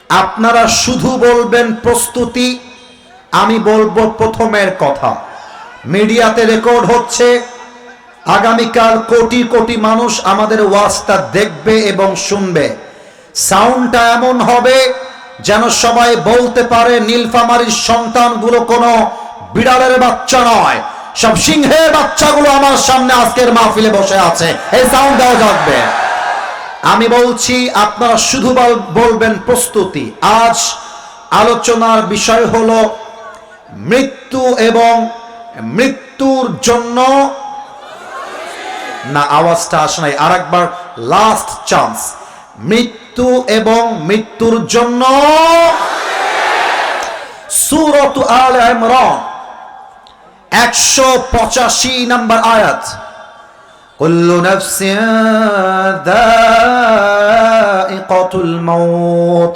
আপনারা শুধু বলবেন প্রস্তুতি, আমি বলবো প্রথমের কথা। মিডিয়াতে রেকর্ড হচ্ছে, আগামীকাল কোটি কোটি মানুষ আমাদের ওয়াজটা দেখবে এবং শুনবে। সাউন্ডটা এমন হবে যেন সবাই বলতে পারে নীলফামারীর সন্তানগুলো কোনো বিড়ালের বাচ্চা নয়, সব সিংহের বাচ্চাগুলো আমার সামনে আজকের মাহফিলে বসে আছে। এই সাউন্ড দেওয়া যাবে। আমি বলছি আপনারা শুধু বলবেন প্রস্তুতি। আজ আলোচনার বিষয় হলো মৃত্যু এবং মৃত্যুর জন্য না, আওয়াজটা আসে নাই, আরেকবার লাস্ট চান্স। মৃত্যু এবং মৃত্যুর জন্য সূরাত আলে ইমরান 185 নম্বর আয়াত, কুল্লু নাফসিন যায়িকাতুল মাউত।